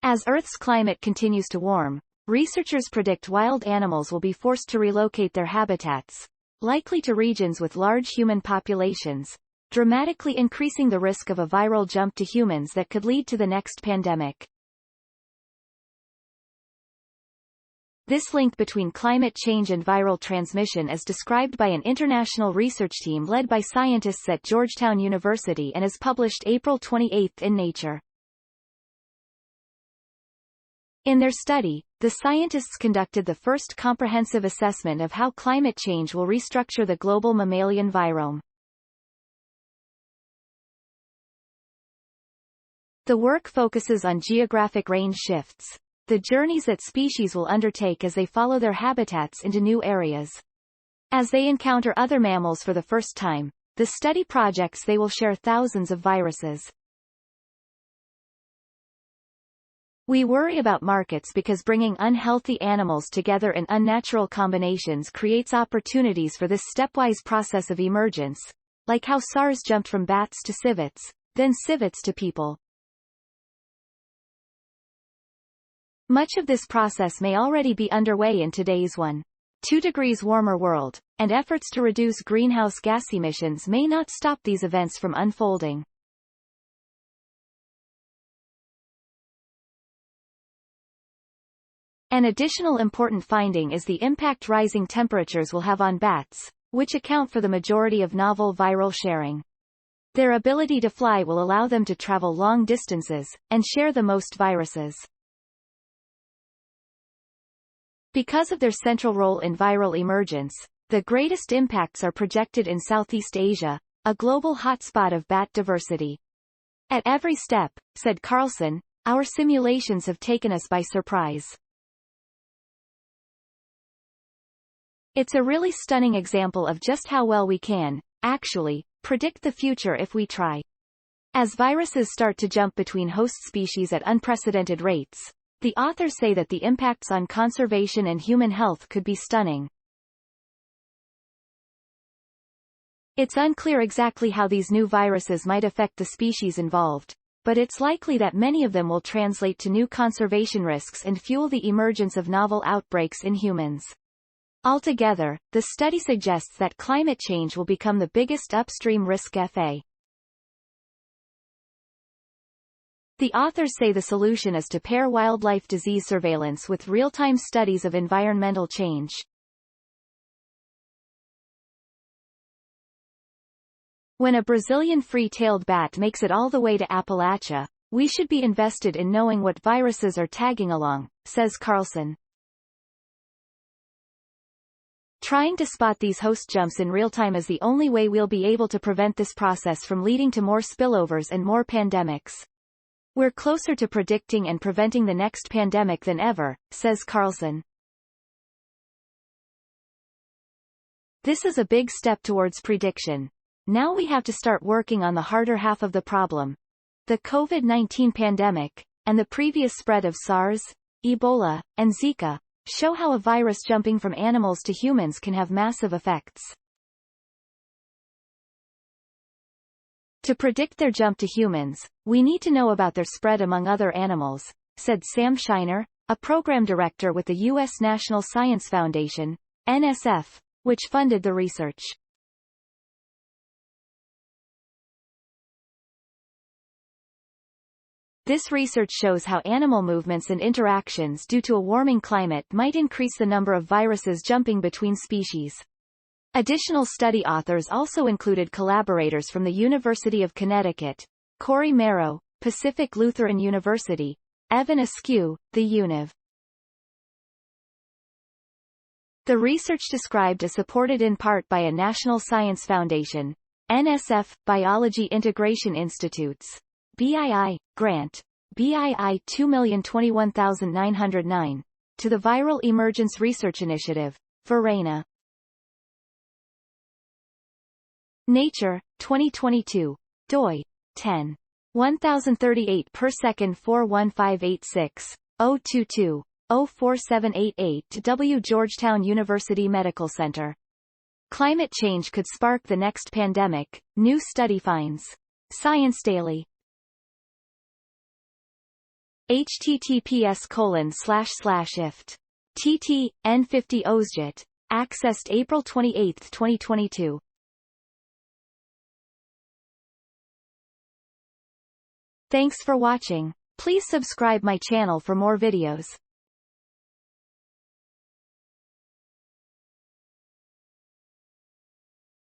As Earth's climate continues to warm, researchers predict wild animals will be forced to relocate their habitats, likely to regions with large human populations, dramatically increasing the risk of a viral jump to humans that could lead to the next pandemic. This link between climate change and viral transmission is described by an international research team led by scientists at Georgetown University and is published April 28 in Nature. In their study, the scientists conducted the first comprehensive assessment of how climate change will restructure the global mammalian virome. The work focuses on geographic range shifts, the journeys that species will undertake as they follow their habitats into new areas. As they encounter other mammals for the first time, the study projects they will share thousands of viruses. We worry about markets because bringing unhealthy animals together in unnatural combinations creates opportunities for this stepwise process of emergence, like how SARS jumped from bats to civets, then civets to people. Much of this process may already be underway in today's 1.2 degrees warmer world, and efforts to reduce greenhouse gas emissions may not stop these events from unfolding. An additional important finding is the impact rising temperatures will have on bats, which account for the majority of novel viral sharing. Their ability to fly will allow them to travel long distances, and share the most viruses. Because of their central role in viral emergence, the greatest impacts are projected in Southeast Asia, a global hotspot of bat diversity. At every step, said Carlson, our simulations have taken us by surprise. It's a really stunning example of just how well we can, actually, predict the future if we try. As viruses start to jump between host species at unprecedented rates, the authors say that the impacts on conservation and human health could be stunning. It's unclear exactly how these new viruses might affect the species involved, but it's likely that many of them will translate to new conservation risks and fuel the emergence of novel outbreaks in humans. Altogether, the study suggests that climate change will become the biggest upstream risk FA. The authors say the solution is to pair wildlife disease surveillance with real-time studies of environmental change. When a Brazilian free-tailed bat makes it all the way to Appalachia, we should be invested in knowing what viruses are tagging along, says Carlson. Trying to spot these host jumps in real time is the only way we'll be able to prevent this process from leading to more spillovers and more pandemics. We're closer to predicting and preventing the next pandemic than ever, says Carlson. This is a big step towards prediction. Now we have to start working on the harder half of the problem. The COVID-19 pandemic, and the previous spread of SARS, Ebola, and Zika, show how a virus jumping from animals to humans can have massive effects. To predict their jump to humans, we need to know about their spread among other animals, said Sam Shiner, a program director with the U.S. National Science Foundation, NSF, which funded the research. This research shows how animal movements and interactions due to a warming climate might increase the number of viruses jumping between species. Additional study authors also included collaborators from the University of Connecticut, Corey Marrow, Pacific Lutheran University, Evan Askew, the Univ. The research described is supported in part by a National Science Foundation, NSF, Biology Integration Institutes, BII, grant, BII 2021909, to the Viral Emergence Research Initiative, virome. Nature, 2022. doi. 10. 1038 per second 41586, 022, 04788 to W. Georgetown University Medical Center. Climate change could spark the next pandemic, new study finds. Science Daily. https://ift. TT, N50 Ozjet. Accessed April 28, 2022. Thanks for watching. Please subscribe my channel for more videos.